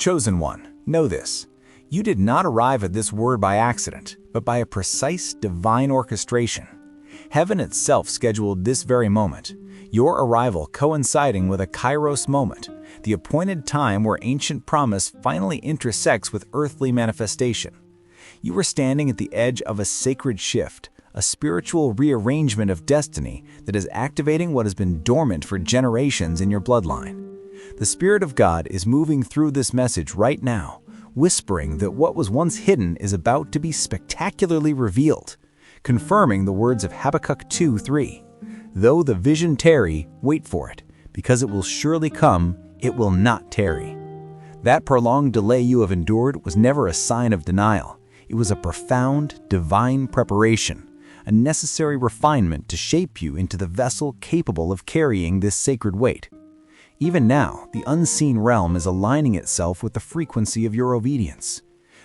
Chosen one, know this. You did not arrive at this word by accident, but by a precise divine orchestration. Heaven itself scheduled this very moment, your arrival coinciding with a Kairos moment, the appointed time where ancient promise finally intersects with earthly manifestation. You were standing at the edge of a sacred shift, a spiritual rearrangement of destiny that is activating what has been dormant for generations in your bloodline. The Spirit of God is moving through this message right now, whispering that what was once hidden is about to be spectacularly revealed, confirming the words of Habakkuk 2:3. Though the vision tarry, wait for it, because it will surely come, it will not tarry. That prolonged delay you have endured was never a sign of denial. It was a profound, divine preparation, a necessary refinement to shape you into the vessel capable of carrying this sacred weight. Even now, the unseen realm is aligning itself with the frequency of your obedience.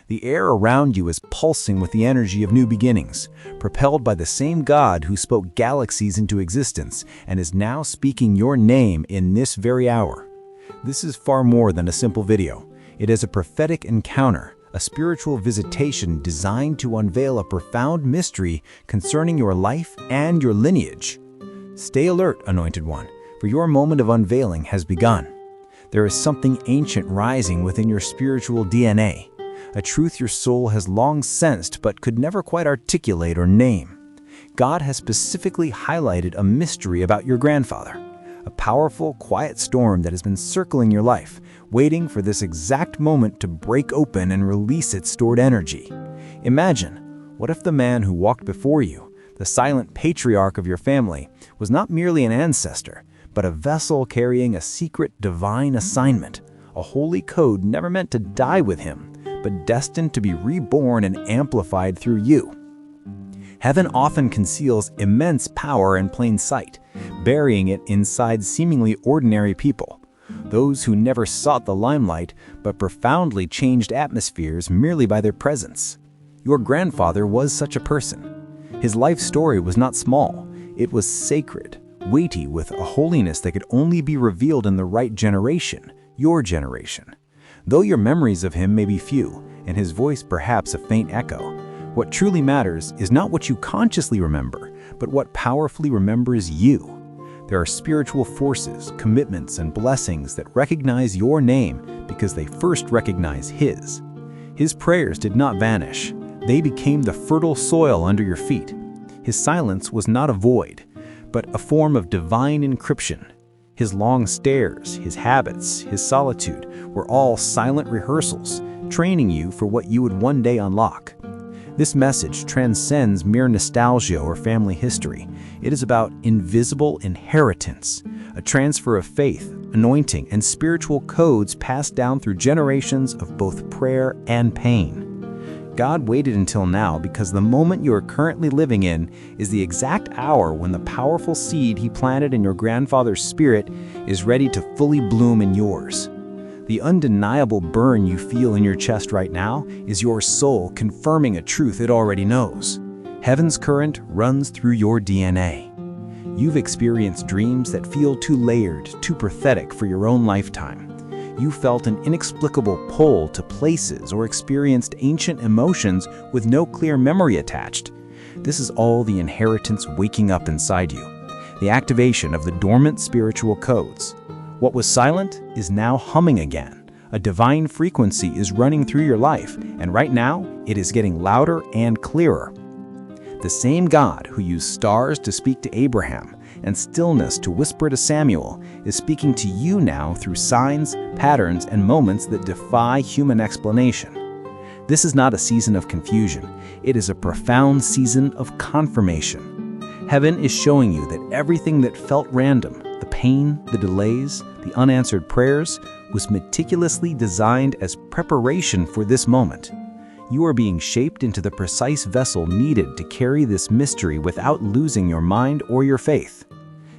The air around you is pulsing with the energy of new beginnings, propelled by the same God who spoke galaxies into existence and is now speaking your name in this very hour. This is far more than a simple video. It is a prophetic encounter, a spiritual visitation designed to unveil a profound mystery concerning your life and your lineage. Stay alert, Anointed One, for your moment of unveiling has begun. There is something ancient rising within your spiritual DNA, a truth your soul has long sensed but could never quite articulate or name. God has specifically highlighted a mystery about your grandfather, a powerful, quiet storm that has been circling your life, waiting for this exact moment to break open and release its stored energy. Imagine, what if the man who walked before you, the silent patriarch of your family, was not merely an ancestor, but a vessel carrying a secret divine assignment, a holy code never meant to die with him, but destined to be reborn and amplified through you. Heaven often conceals immense power in plain sight, burying it inside seemingly ordinary people, those who never sought the limelight but profoundly changed atmospheres merely by their presence. Your grandfather was such a person. His life story was not small, it was sacred, weighty with a holiness that could only be revealed in the right generation, your generation. Though your memories of him may be few, and his voice perhaps a faint echo, what truly matters is not what you consciously remember, but what powerfully remembers you. There are spiritual forces, commitments, and blessings that recognize your name because they first recognize his. His prayers did not vanish. They became the fertile soil under your feet. His silence was not a void, but a form of divine encryption. His long stares, his habits, his solitude were all silent rehearsals, training you for what you would one day unlock. This message transcends mere nostalgia or family history. It is about invisible inheritance, a transfer of faith, anointing, and spiritual codes passed down through generations of both prayer and pain. God waited until now because the moment you are currently living in is the exact hour when the powerful seed he planted in your grandfather's spirit is ready to fully bloom in yours. The undeniable burn you feel in your chest right now is your soul confirming a truth it already knows. Heaven's current runs through your DNA. You've experienced dreams that feel too layered, too prophetic for your own lifetime. You felt an inexplicable pull to places or experienced ancient emotions with no clear memory attached. This is all the inheritance waking up inside you, the activation of the dormant spiritual codes. What was silent is now humming again. A divine frequency is running through your life, and right now, it is getting louder and clearer. The same God who used stars to speak to Abraham and stillness to whisper to Samuel is speaking to you now through signs, patterns, and moments that defy human explanation. This is not a season of confusion. It is a profound season of confirmation. Heaven is showing you that everything that felt random, the pain, the delays, the unanswered prayers, was meticulously designed as preparation for this moment. You are being shaped into the precise vessel needed to carry this mystery without losing your mind or your faith.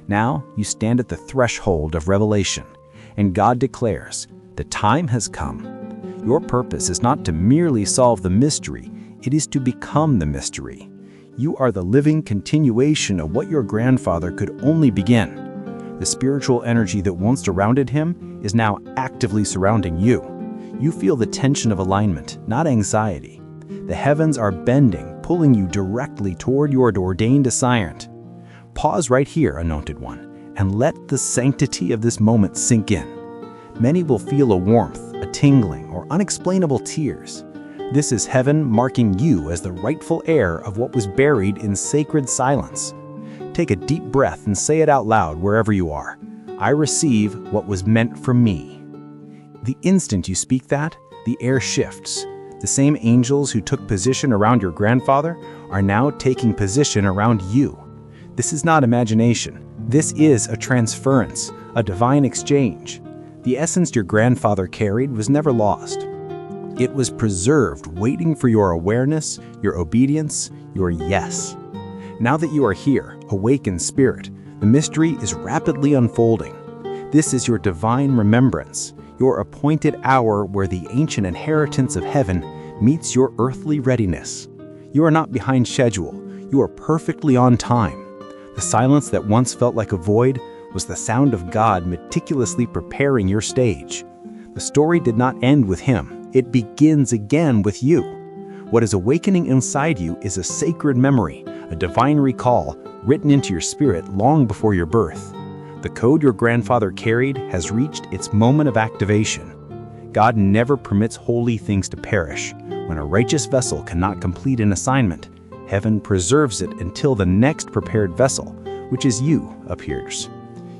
Now you stand at the threshold of revelation, and God declares, the time has come. Your purpose is not to merely solve the mystery, it is to become the mystery. You are the living continuation of what your grandfather could only begin. The spiritual energy that once surrounded him is now actively surrounding you. You feel the tension of alignment, not anxiety. The heavens are bending, pulling you directly toward your ordained assignment. Pause right here, anointed one, and let the sanctity of this moment sink in. Many will feel a warmth, a tingling, or unexplainable tears. This is heaven marking you as the rightful heir of what was buried in sacred silence. Take a deep breath and say it out loud wherever you are. I receive what was meant for me. The instant you speak that, the air shifts. The same angels who took position around your grandfather are now taking position around you. This is not imagination. This is a transference, a divine exchange. The essence your grandfather carried was never lost. It was preserved, waiting for your awareness, your obedience, your yes. Now that you are here, awake in spirit, the mystery is rapidly unfolding. This is your divine remembrance, your appointed hour where the ancient inheritance of heaven meets your earthly readiness. You are not behind schedule. You are perfectly on time. The silence that once felt like a void was the sound of God meticulously preparing your stage. The story did not end with him. It begins again with you. What is awakening inside you is a sacred memory, a divine recall written into your spirit long before your birth. The code your grandfather carried has reached its moment of activation. God never permits holy things to perish. When a righteous vessel cannot complete an assignment, heaven preserves it until the next prepared vessel, which is you, appears.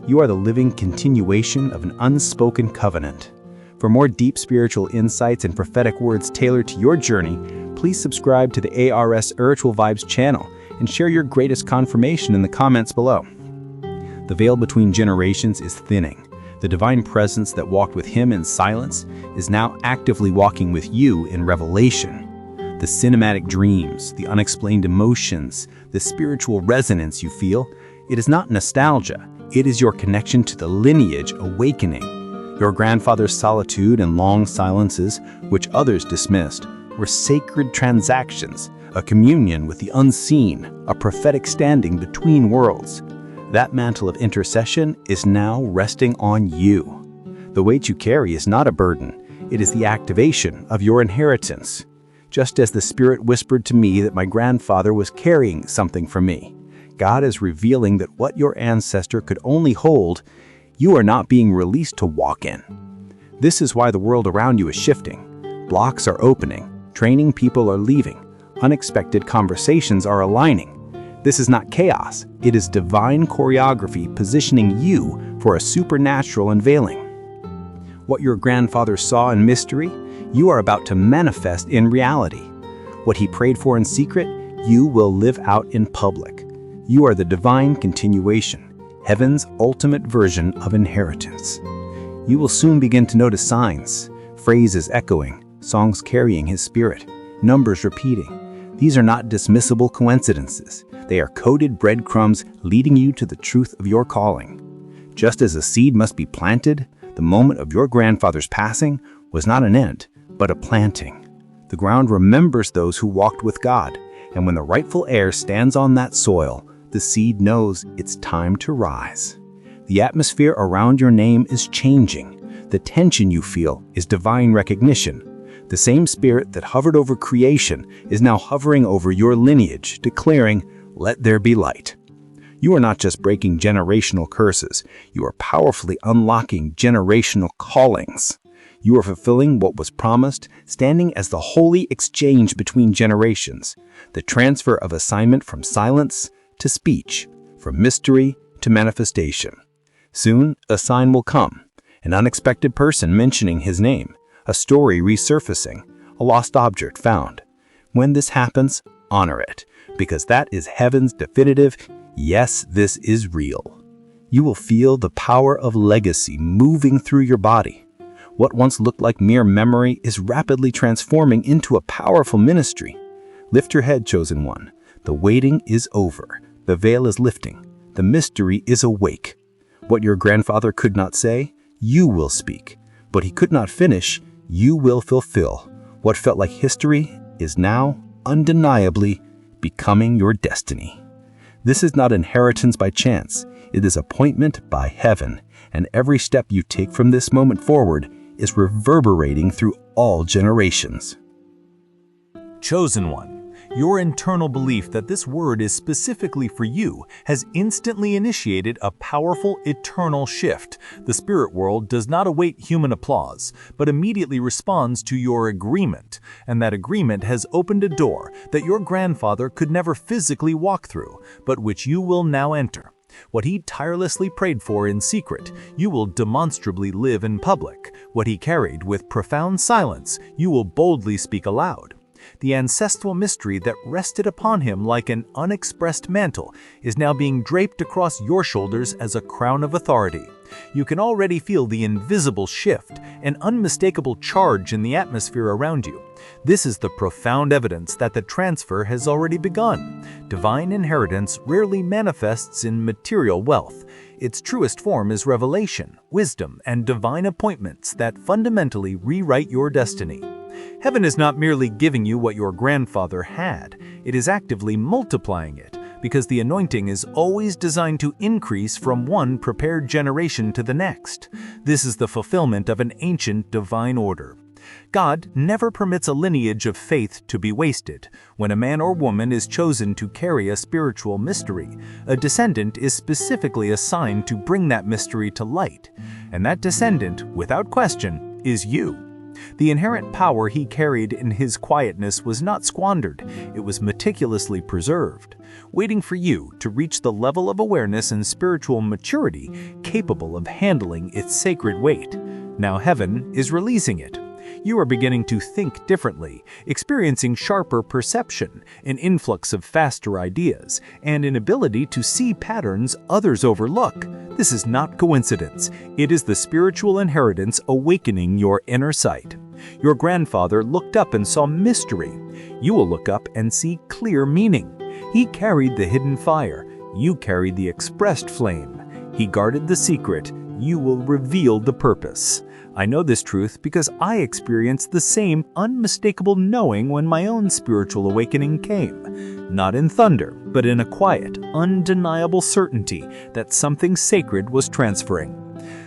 You are the living continuation of an unspoken covenant. For more deep spiritual insights and prophetic words tailored to your journey, please subscribe to the ARS Spiritual Vibes channel and share your greatest confirmation in the comments below. The veil between generations is thinning. The divine presence that walked with him in silence is now actively walking with you in revelation. The cinematic dreams, the unexplained emotions, the spiritual resonance you feel, it is not nostalgia. It is your connection to the lineage awakening. Your grandfather's solitude and long silences, which others dismissed, were sacred transactions, a communion with the unseen, a prophetic standing between worlds. That mantle of intercession is now resting on you. The weight you carry is not a burden. It is the activation of your inheritance. Just as the Spirit whispered to me that my grandfather was carrying something from me, God is revealing that what your ancestor could only hold, you are not being released to walk in. This is why the world around you is shifting. Blocks are opening. Training people are leaving. Unexpected conversations are aligning. This is not chaos. It is divine choreography positioning you for a supernatural unveiling. What your grandfather saw in mystery, you are about to manifest in reality. What he prayed for in secret, you will live out in public. You are the divine continuation, heaven's ultimate version of inheritance. You will soon begin to notice signs, phrases echoing, songs carrying his spirit, numbers repeating. These are not dismissible coincidences. They are coded breadcrumbs leading you to the truth of your calling. Just as a seed must be planted, the moment of your grandfather's passing was not an end, but a planting. The ground remembers those who walked with God, and when the rightful heir stands on that soil, the seed knows it's time to rise. The atmosphere around your name is changing. The tension you feel is divine recognition. The same spirit that hovered over creation is now hovering over your lineage, declaring, "Let there be light." You are not just breaking generational curses. You are powerfully unlocking generational callings. You are fulfilling what was promised, standing as the holy exchange between generations, the transfer of assignment from silence to speech, from mystery to manifestation. Soon, a sign will come, an unexpected person mentioning his name, a story resurfacing, a lost object found. When this happens, honor it, because that is heaven's definitive, yes, this is real. You will feel the power of legacy moving through your body. What once looked like mere memory is rapidly transforming into a powerful ministry. Lift your head, chosen one. The waiting is over. The veil is lifting. The mystery is awake. What your grandfather could not say, you will speak. But he could not finish, you will fulfill. What felt like history is now, undeniably, becoming your destiny. This is not inheritance by chance. It is appointment by heaven. And every step you take from this moment forward is reverberating through all generations. Chosen one, your internal belief that this word is specifically for you has instantly initiated a powerful eternal shift. The spirit world does not await human applause, but immediately responds to your agreement, and that agreement has opened a door that your grandfather could never physically walk through, but which you will now enter. What he tirelessly prayed for in secret, you will demonstrably live in public. What he carried with profound silence, you will boldly speak aloud. The ancestral mystery that rested upon him like an unexpressed mantle is now being draped across your shoulders as a crown of authority. You can already feel the invisible shift, an unmistakable charge in the atmosphere around you. This is the profound evidence that the transfer has already begun. Divine inheritance rarely manifests in material wealth. Its truest form is revelation, wisdom, and divine appointments that fundamentally rewrite your destiny. Heaven is not merely giving you what your grandfather had, it is actively multiplying it, because the anointing is always designed to increase from one prepared generation to the next. This is the fulfillment of an ancient divine order. God never permits a lineage of faith to be wasted. When a man or woman is chosen to carry a spiritual mystery, a descendant is specifically assigned to bring that mystery to light. And that descendant, without question, is you. The inherent power he carried in his quietness was not squandered, it was meticulously preserved, waiting for you to reach the level of awareness and spiritual maturity capable of handling its sacred weight. Now heaven is releasing it. You are beginning to think differently, experiencing sharper perception, an influx of faster ideas, and an ability to see patterns others overlook. This is not coincidence. It is the spiritual inheritance awakening your inner sight. Your grandfather looked up and saw mystery. You will look up and see clear meaning. He carried the hidden fire. You carried the expressed flame. He guarded the secret. You will reveal the purpose. I know this truth because I experienced the same unmistakable knowing when my own spiritual awakening came. Not in thunder, but in a quiet, undeniable certainty that something sacred was transferring.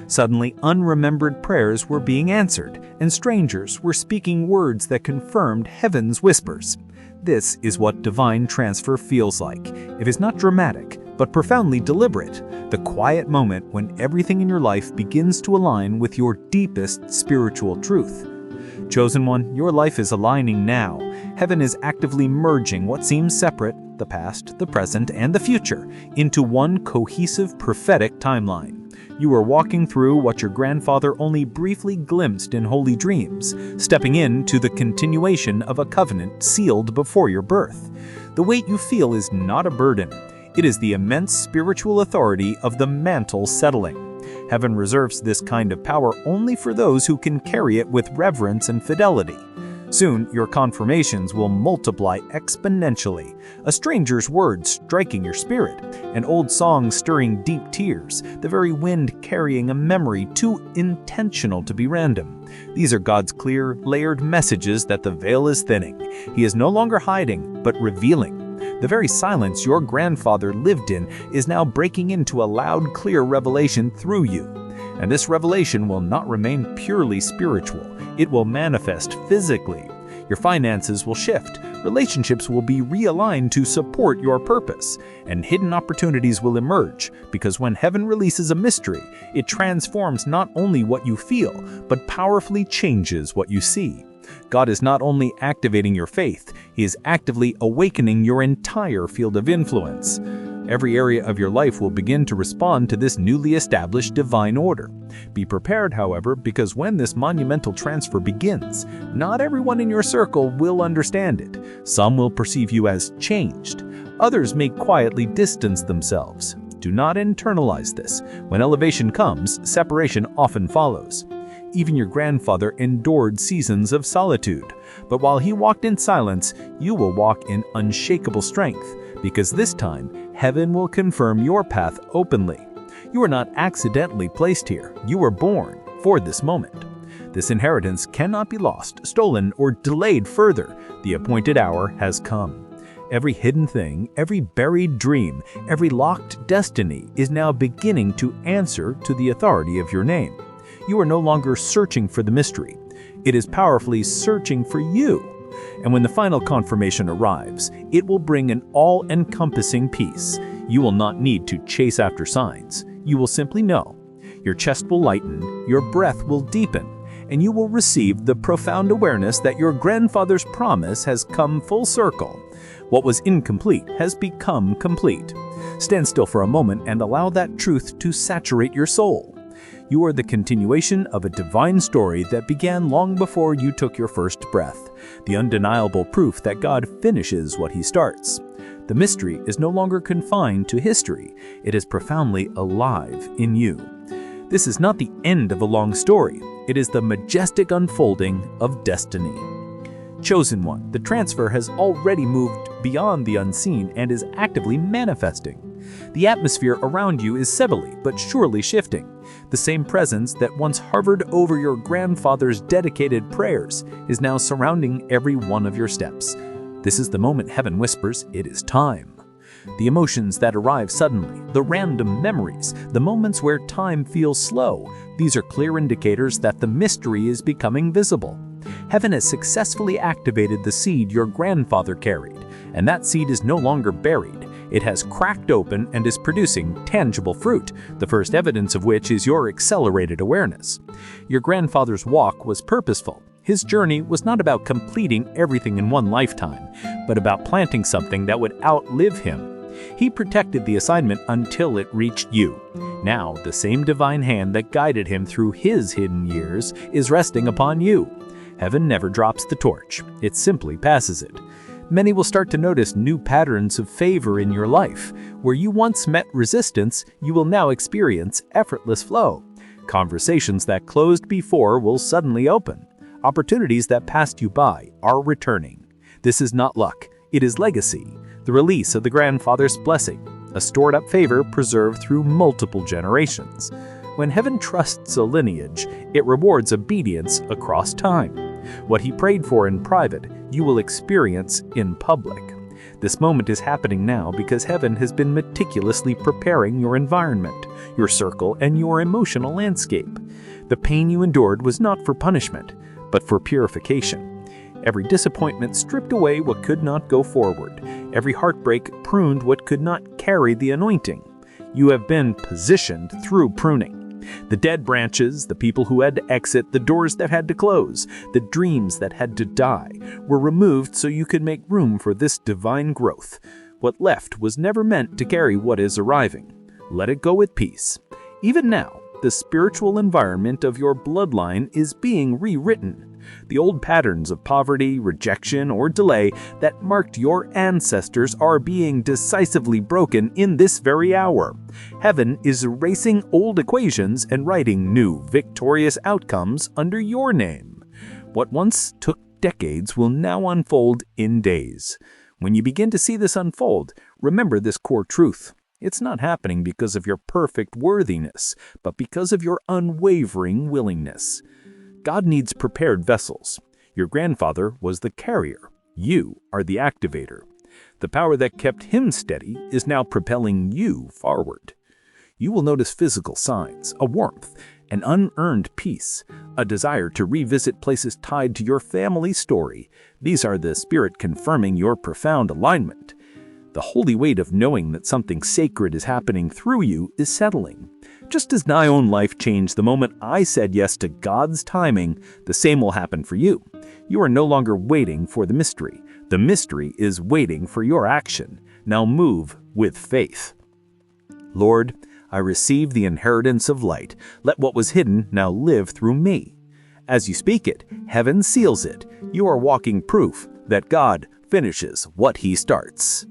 Suddenly, unremembered prayers were being answered, and strangers were speaking words that confirmed heaven's whispers. This is what divine transfer feels like. It is not dramatic, but profoundly deliberate, the quiet moment when everything in your life begins to align with your deepest spiritual truth. Chosen one, your life is aligning now. Heaven is actively merging what seems separate, the past, the present, and the future, into one cohesive prophetic timeline. You are walking through what your grandfather only briefly glimpsed in holy dreams, stepping into the continuation of a covenant sealed before your birth. The weight you feel is not a burden. It is the immense spiritual authority of the mantle settling. Heaven reserves this kind of power only for those who can carry it with reverence and fidelity. Soon, your confirmations will multiply exponentially, a stranger's words striking your spirit, an old song stirring deep tears, the very wind carrying a memory too intentional to be random. These are God's clear, layered messages that the veil is thinning. He is no longer hiding, but revealing. The very silence your grandfather lived in is now breaking into a loud, clear revelation through you. And this revelation will not remain purely spiritual. It will manifest physically. Your finances will shift, relationships will be realigned to support your purpose, and hidden opportunities will emerge, because when heaven releases a mystery, it transforms not only what you feel, but powerfully changes what you see. God is not only activating your faith, He is actively awakening your entire field of influence. Every area of your life will begin to respond to this newly established divine order. Be prepared, however, because when this monumental transfer begins, not everyone in your circle will understand it. Some will perceive you as changed. Others may quietly distance themselves. Do not internalize this. When elevation comes, separation often follows. Even your grandfather endured seasons of solitude. But while he walked in silence, you will walk in unshakable strength, because this time, heaven will confirm your path openly. You are not accidentally placed here. You were born for this moment. This inheritance cannot be lost, stolen, or delayed further. The appointed hour has come. Every hidden thing, every buried dream, every locked destiny is now beginning to answer to the authority of your name. You are no longer searching for the mystery. It is powerfully searching for you. And when the final confirmation arrives, it will bring an all-encompassing peace. You will not need to chase after signs. You will simply know. Your chest will lighten, your breath will deepen, and you will receive the profound awareness that your grandfather's promise has come full circle. What was incomplete has become complete. Stand still for a moment and allow that truth to saturate your soul. You are the continuation of a divine story that began long before you took your first breath, the undeniable proof that God finishes what He starts. The mystery is no longer confined to history. It is profoundly alive in you. This is not the end of a long story. It is the majestic unfolding of destiny. Chosen one, the transfer has already moved beyond the unseen and is actively manifesting. The atmosphere around you is subtly but surely shifting. The same presence that once hovered over your grandfather's dedicated prayers is now surrounding every one of your steps. This is the moment heaven whispers, "It is time." The emotions that arrive suddenly, the random memories, the moments where time feels slow, these are clear indicators that the mystery is becoming visible. Heaven has successfully activated the seed your grandfather carried, and that seed is no longer buried. It has cracked open and is producing tangible fruit, the first evidence of which is your accelerated awareness. Your grandfather's walk was purposeful. His journey was not about completing everything in one lifetime, but about planting something that would outlive him. He protected the assignment until it reached you. Now, the same divine hand that guided him through his hidden years is resting upon you. Heaven never drops the torch. It simply passes it. Many will start to notice new patterns of favor in your life. Where you once met resistance, you will now experience effortless flow. Conversations that closed before will suddenly open. Opportunities that passed you by are returning. This is not luck. It is legacy, the release of the grandfather's blessing, a stored-up favor preserved through multiple generations. When heaven trusts a lineage, it rewards obedience across time. What he prayed for in private, you will experience in public. This moment is happening now because heaven has been meticulously preparing your environment, your circle, and your emotional landscape. The pain you endured was not for punishment, but for purification. Every disappointment stripped away what could not go forward. Every heartbreak pruned what could not carry the anointing. You have been positioned through pruning. The dead branches, the people who had to exit, the doors that had to close, the dreams that had to die, were removed so you could make room for this divine growth. What left was never meant to carry what is arriving. Let it go with peace. Even now, the spiritual environment of your bloodline is being rewritten. The old patterns of poverty, rejection, or delay that marked your ancestors are being decisively broken in this very hour. Heaven is erasing old equations and writing new, victorious outcomes under your name. What once took decades will now unfold in days. When you begin to see this unfold, remember this core truth. It's not happening because of your perfect worthiness, but because of your unwavering willingness. God needs prepared vessels. Your grandfather was the carrier. You are the activator. The power that kept him steady is now propelling you forward. You will notice physical signs, a warmth, an unearned peace, a desire to revisit places tied to your family story. These are the Spirit confirming your profound alignment. The holy weight of knowing that something sacred is happening through you is settling. Just as my own life changed the moment I said yes to God's timing, the same will happen for you. You are no longer waiting for the mystery. The mystery is waiting for your action. Now move with faith. Lord, I receive the inheritance of light. Let what was hidden now live through me. As you speak it, heaven seals it. You are walking proof that God finishes what he starts.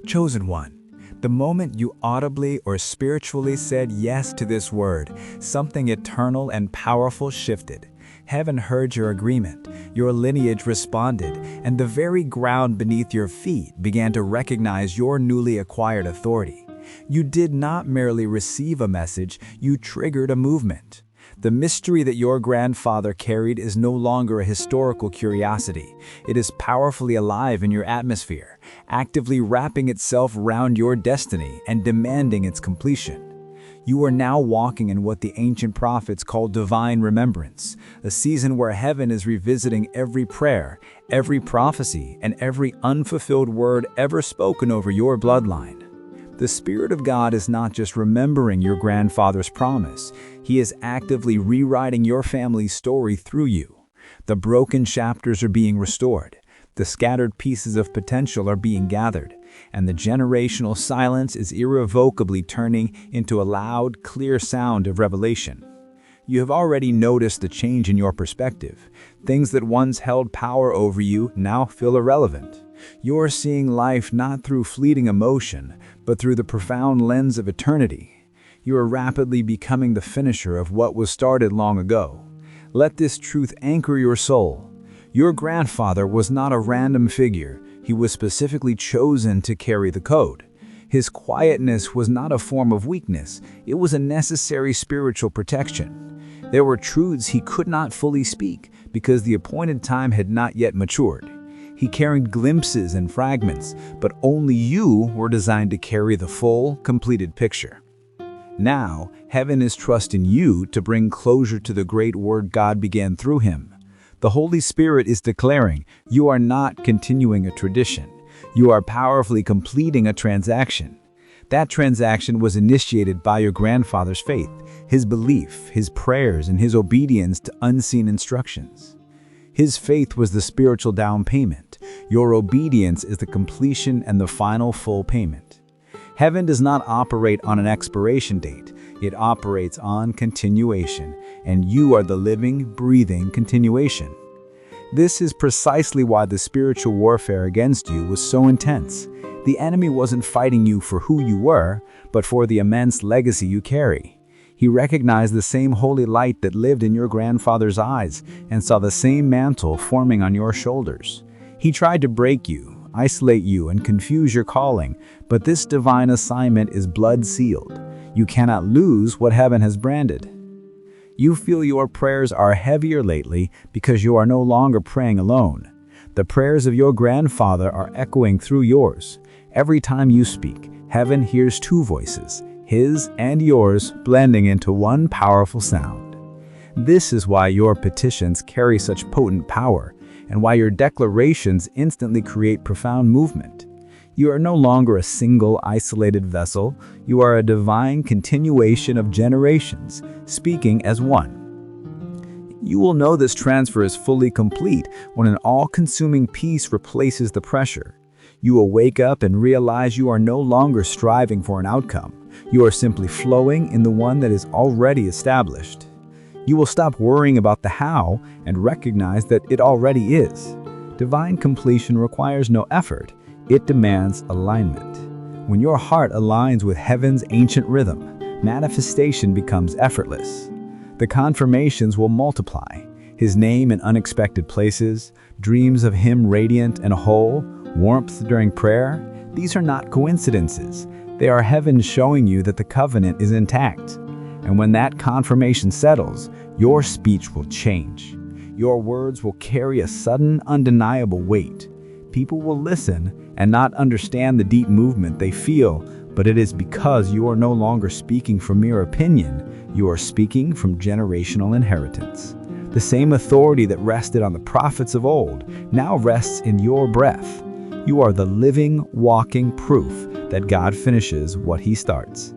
Chosen one, the moment you audibly or spiritually said yes to this word, something eternal and powerful shifted. Heaven heard your agreement, your lineage responded, and the very ground beneath your feet began to recognize your newly acquired authority. You did not merely receive a message, you triggered a movement. The mystery that your grandfather carried is no longer a historical curiosity. It is powerfully alive in your atmosphere, actively wrapping itself around your destiny and demanding its completion. You are now walking in what the ancient prophets called divine remembrance, a season where heaven is revisiting every prayer, every prophecy, and every unfulfilled word ever spoken over your bloodline. The Spirit of God is not just remembering your grandfather's promise, He is actively rewriting your family's story through you. The broken chapters are being restored, the scattered pieces of potential are being gathered, and the generational silence is irrevocably turning into a loud, clear sound of revelation. You have already noticed the change in your perspective. Things that once held power over you now feel irrelevant. You are seeing life not through fleeting emotion, but through the profound lens of eternity. You are rapidly becoming the finisher of what was started long ago. Let this truth anchor your soul. Your grandfather was not a random figure. He was specifically chosen to carry the code. His quietness was not a form of weakness. It was a necessary spiritual protection. There were truths he could not fully speak because the appointed time had not yet matured. He carried glimpses and fragments, but only you were designed to carry the full, completed picture. Now, heaven is trusting you to bring closure to the great word God began through him. The Holy Spirit is declaring, you are not continuing a tradition. You are powerfully completing a transaction. That transaction was initiated by your grandfather's faith, his belief, his prayers, and his obedience to unseen instructions. His faith was the spiritual down payment. Your obedience is the completion and the final full payment. Heaven does not operate on an expiration date. It operates on continuation, and you are the living, breathing continuation. This is precisely why the spiritual warfare against you was so intense. The enemy wasn't fighting you for who you were, but for the immense legacy you carry. He recognized the same holy light that lived in your grandfather's eyes and saw the same mantle forming on your shoulders. He tried to break you, isolate you, and confuse your calling, but this divine assignment is blood-sealed. You cannot lose what heaven has branded. You feel your prayers are heavier lately because you are no longer praying alone. The prayers of your grandfather are echoing through yours. Every time you speak, heaven hears two voices, his and yours, blending into one powerful sound. This is why your petitions carry such potent power, and why your declarations instantly create profound movement. You are no longer a single, isolated vessel. You are a divine continuation of generations, speaking as one. You will know this transfer is fully complete when an all-consuming peace replaces the pressure. You will wake up and realize you are no longer striving for an outcome. You are simply flowing in the one that is already established. You will stop worrying about the how and recognize that it already is. Divine completion requires no effort. It demands alignment. When your heart aligns with heaven's ancient rhythm, manifestation becomes effortless. The confirmations will multiply. His name in unexpected places, dreams of him radiant and whole, warmth during prayer. These are not coincidences. They are heaven showing you that the covenant is intact. And when that confirmation settles, your speech will change. Your words will carry a sudden, undeniable weight. People will listen and not understand the deep movement they feel, but it is because you are no longer speaking from mere opinion. You are speaking from generational inheritance. The same authority that rested on the prophets of old now rests in your breath. You are the living, walking proof that God finishes what He starts.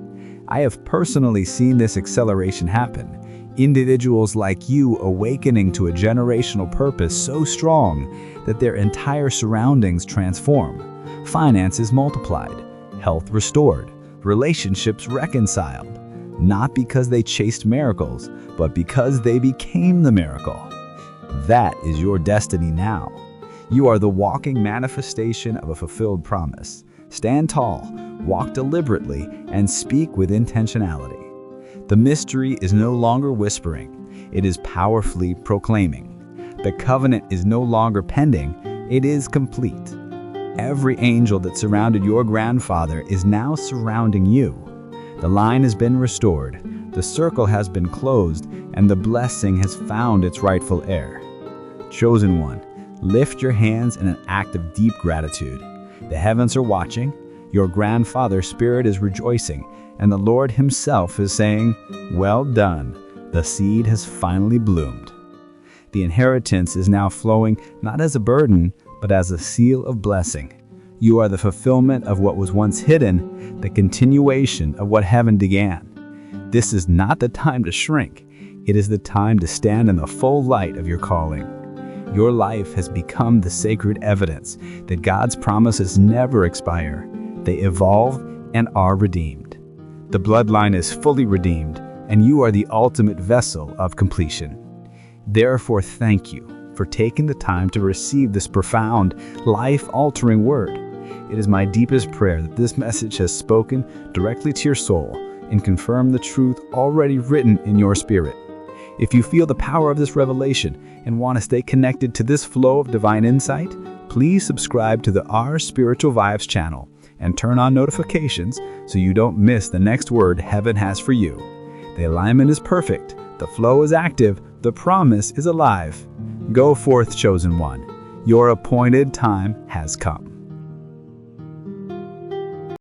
I have personally seen this acceleration happen. Individuals like you awakening to a generational purpose so strong that their entire surroundings transform. Finances multiplied, health restored, relationships reconciled. Not because they chased miracles, but because they became the miracle. That is your destiny now. You are the walking manifestation of a fulfilled promise. Stand tall, walk deliberately, and speak with intentionality. The mystery is no longer whispering, it is powerfully proclaiming. The covenant is no longer pending, it is complete. Every angel that surrounded your grandfather is now surrounding you. The line has been restored, the circle has been closed, and the blessing has found its rightful heir. Chosen one, lift your hands in an act of deep gratitude. The heavens are watching, your grandfather's spirit is rejoicing, and the Lord himself is saying, "Well done, the seed has finally bloomed." The inheritance is now flowing not as a burden, but as a seal of blessing. You are the fulfillment of what was once hidden, the continuation of what heaven began. This is not the time to shrink. It is the time to stand in the full light of your calling. Your life has become the sacred evidence that God's promises never expire. They evolve and are redeemed. The bloodline is fully redeemed, and you are the ultimate vessel of completion. Therefore, thank you for taking the time to receive this profound, life-altering word. It is my deepest prayer that this message has spoken directly to your soul and confirmed the truth already written in your spirit. If you feel the power of this revelation and want to stay connected to this flow of divine insight, please subscribe to the Our Spiritual Vibes channel and turn on notifications so you don't miss the next word heaven has for you. The alignment is perfect, the flow is active, the promise is alive. Go forth, chosen one. Your appointed time has come.